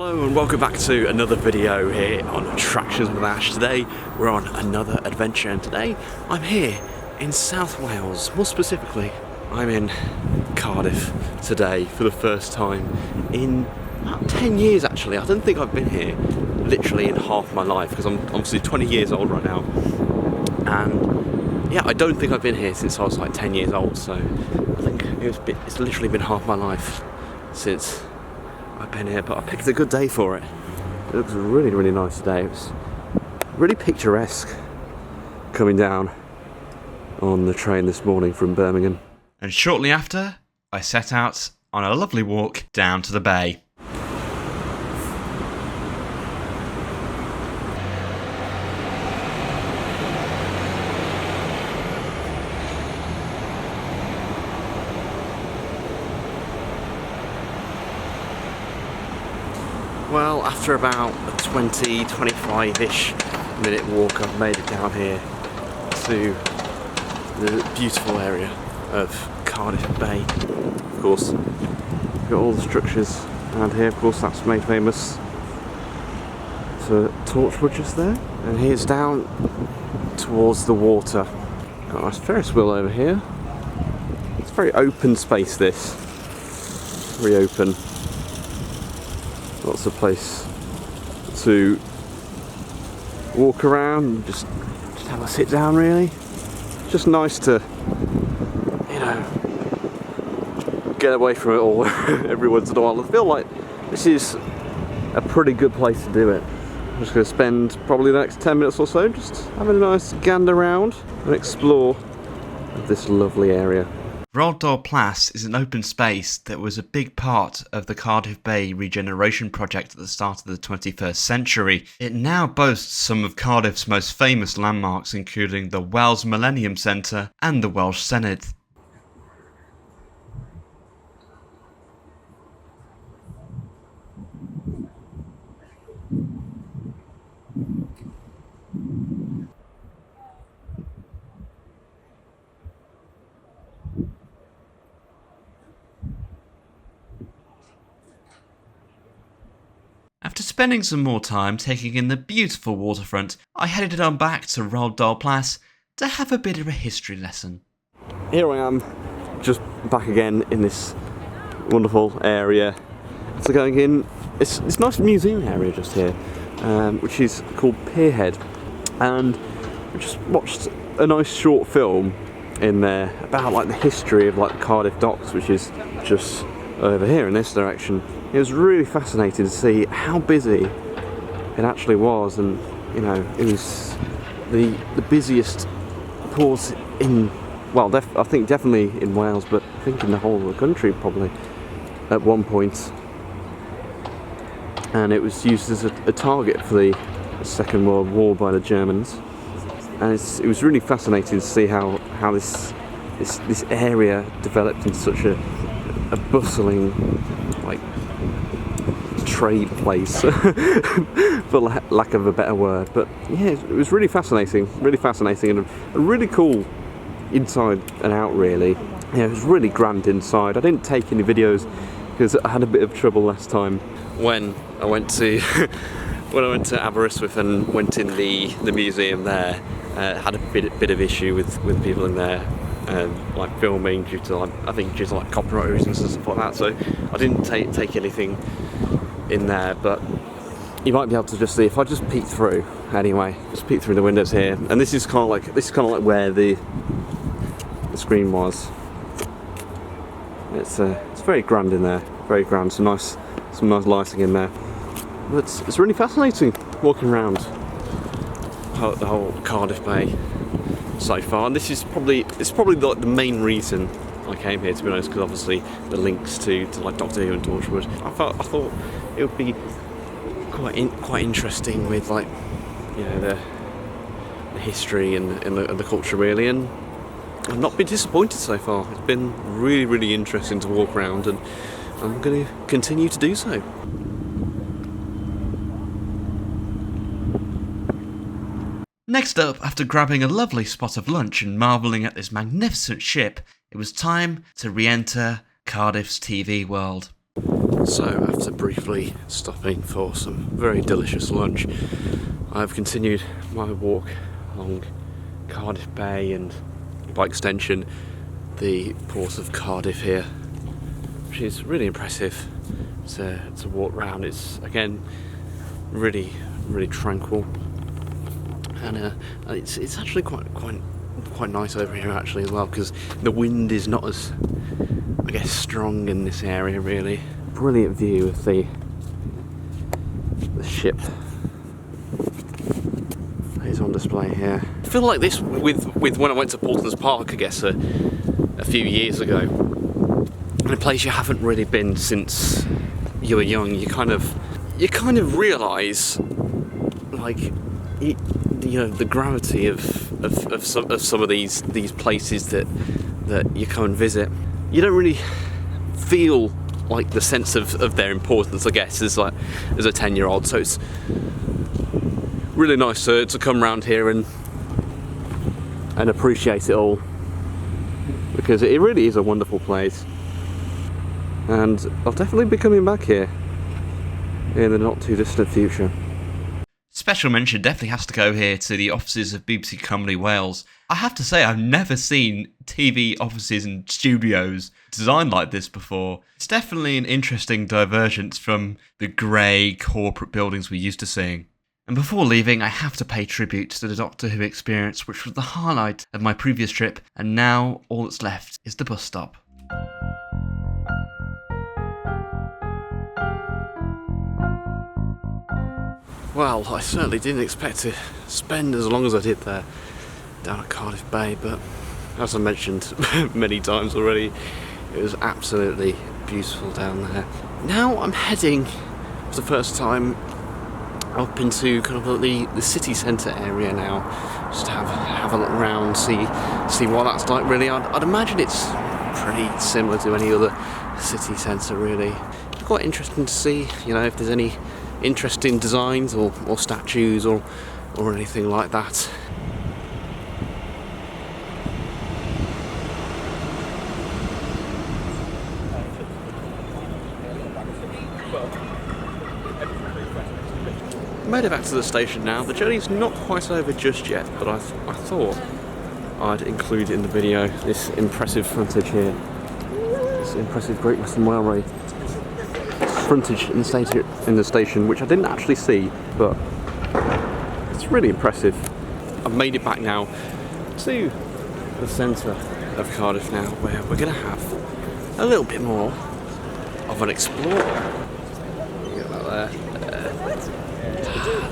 Hello and welcome back to another video here on Attractions with Ash. Today we're on another adventure and today I'm here in South Wales. More specifically, I'm in Cardiff today for the first time in about 10 years actually. I don't think I've been here literally in half my life because I'm obviously 20 years old right now. And yeah, I don't think I've been here since I was like 10 years old, so I think it's literally been half my life since I've been here, but I picked a good day for it. It looks really, really nice today. It was really picturesque coming down on the train this morning from Birmingham. And shortly after, I set out on a lovely walk down to the bay. Well, after about a 20-25-ish minute walk, I've made it down here to the beautiful area of Cardiff Bay. Of course, we've got all the structures around here. Of course, that's made famous for Torchwood just there. And here's down towards the water. Got a nice Ferris wheel over here. It's a very open space, this. Very open. Lots of place to walk around, just have a sit down really. Just nice to, you know, get away from it all every once in a while. I feel like this is a pretty good place to do it. I'm just going to spend probably the next 10 minutes or so just having a nice gander around and explore this lovely area. Roald Dahl Place is an open space that was a big part of the Cardiff Bay regeneration project at the start of the 21st century. It now boasts some of Cardiff's most famous landmarks, including the Welsh Millennium Centre and the Welsh Senedd. After spending some more time taking in the beautiful waterfront, I headed on back to Roald Dahl Place to have a bit of a history lesson. Here I am, just back again in this wonderful area. So going in, it's a nice museum area just here, which is called Pierhead. And we just watched a nice short film in there about like the history of like the Cardiff docks, which is just over here in this direction. It was really fascinating to see how busy it actually was, and you know, it was the busiest port in, well, I think definitely in Wales, but I think in the whole of the country probably at one point. And it was used as a target for the Second World War by the Germans. And it was really fascinating to see how this area developed into such a bustling, like, trade place, for lack of a better word. But yeah, it was really fascinating, and a really cool inside and out really. Yeah, it was really grand inside. I didn't take any videos because I had a bit of trouble last time when I went to Aberystwyth and went in the museum there. Had a bit of issue with people in there, like filming due to like copyright reasons and stuff like that. So I didn't take anything in there, but you might be able to just see if I just peek through. Anyway, just peek through the windows here, and this is kind of like where the screen was. It's very grand in there, very grand. Some nice lighting in there. But it's really fascinating walking around the whole Cardiff Bay so far, and it's probably like the main reason I came here, to be honest, because obviously the links to like Doctor Who and Torchwood. I thought it would be quite interesting with, like, you know, the history and the culture really, and I've not been disappointed so far. It's been really, really interesting to walk around, and I'm going to continue to do so. Next up, after grabbing a lovely spot of lunch and marvelling at this magnificent ship, it was time to re-enter Cardiff's TV world. So after briefly stopping for some very delicious lunch, I've continued my walk along Cardiff Bay and, by extension, the port of Cardiff here, which is really impressive to walk round. It's again really tranquil, and it's actually quite nice over here actually as well, because the wind is not as, I guess, strong in this area really. Brilliant view of the ship that is on display here. I feel like this with when I went to Portsmouth Park, I guess a few years ago, in a place you haven't really been since you were young. You kind of realise, like, you know, the gravity of some of these places that you come and visit. You don't really feel like the sense of their importance, I guess, as a 10-year-old. So it's really nice to come around here and appreciate it all, because it really is a wonderful place, and I'll definitely be coming back here in the not too distant future. Special mention definitely has to go here to the offices of BBC Comedy Wales. I have to say, I've never seen TV offices and studios designed like this before. It's definitely an interesting divergence from the grey corporate buildings we're used to seeing. And before leaving, I have to pay tribute to the Doctor Who experience, which was the highlight of my previous trip, and now all that's left is the bus stop. Well, I certainly didn't expect to spend as long as I did there down at Cardiff Bay, but as I mentioned many times already, it was absolutely beautiful down there. Now I'm heading for the first time up into kind of the city centre area now, just to have a look around, see what that's like really. I'd imagine it's pretty similar to any other city centre really. It's quite interesting to see, you know, if there's any interesting designs or statues or anything like that. Made it back to the station now. The journey's not quite over just yet, but I thought I'd include in the video this impressive frontage here. This impressive Great Western Railway frontage in the station, which I didn't actually see, but it's really impressive. I've made it back now to the centre of Cardiff now, where we're going to have a little bit more of an explore. Look at that there.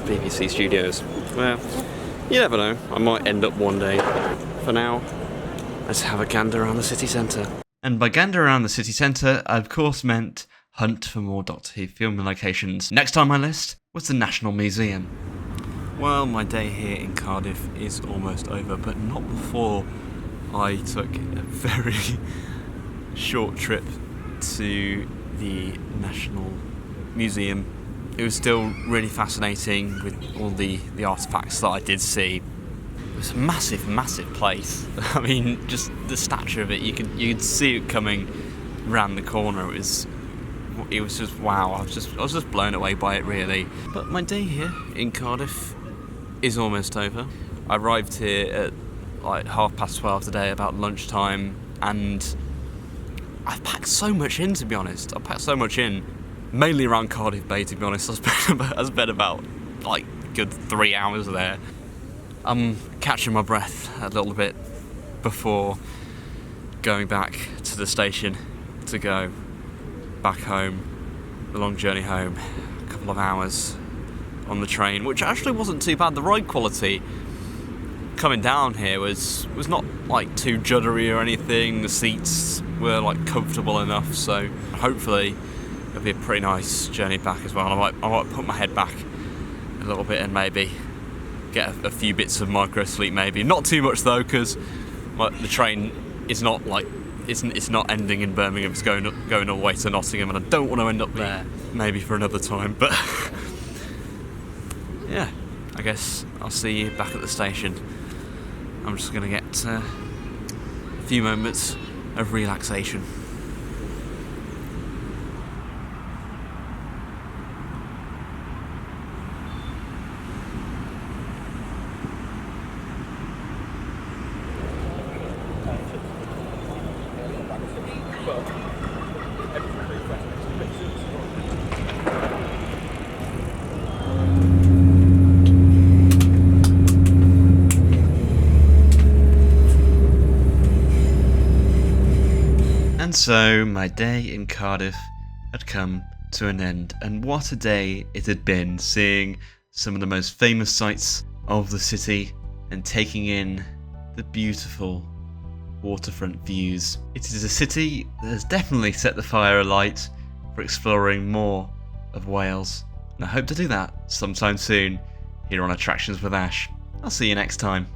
BBC Studios. Well, you never know, I might end up one day. For now, let's have a gander around the city centre. And by gander around the city centre, I of course meant hunt for more Doctor Who filming locations. Next on my list was the National Museum. Well, my day here in Cardiff is almost over, but not before I took a very short trip to the National Museum. It was still really fascinating with all the artefacts that I did see. It was a massive place. I mean, just the stature of it, you could see it coming round the corner. It was just wow. I was just blown away by it really. But my day here in Cardiff is almost over. I arrived here at like 12:30 today, about lunchtime, and I've packed so much in, to be honest. I've packed so much in, mainly around Cardiff Bay, to be honest. I spent about like good 3 hours there. I'm catching my breath a little bit before going back to the station to go back home, the long journey home, a couple of hours on the train, which actually wasn't too bad. The ride quality coming down here was not like too juddery or anything. The seats were like comfortable enough, so hopefully it'll be a pretty nice journey back as well. I might put my head back a little bit and maybe get a few bits of micro sleep, maybe not too much though, because the train is not like it's not ending in Birmingham. It's going all the way to Nottingham, and I don't want to end up there. Maybe for another time, but yeah, I guess I'll see you back at the station. I'm just going to get a few moments of relaxation. so my day in Cardiff had come to an end, and what a day it had been, seeing some of the most famous sights of the city and taking in the beautiful waterfront views. It is a city that has definitely set the fire alight for exploring more of Wales, and I hope to do that sometime soon here on Attractions with Ash. I'll see you next time.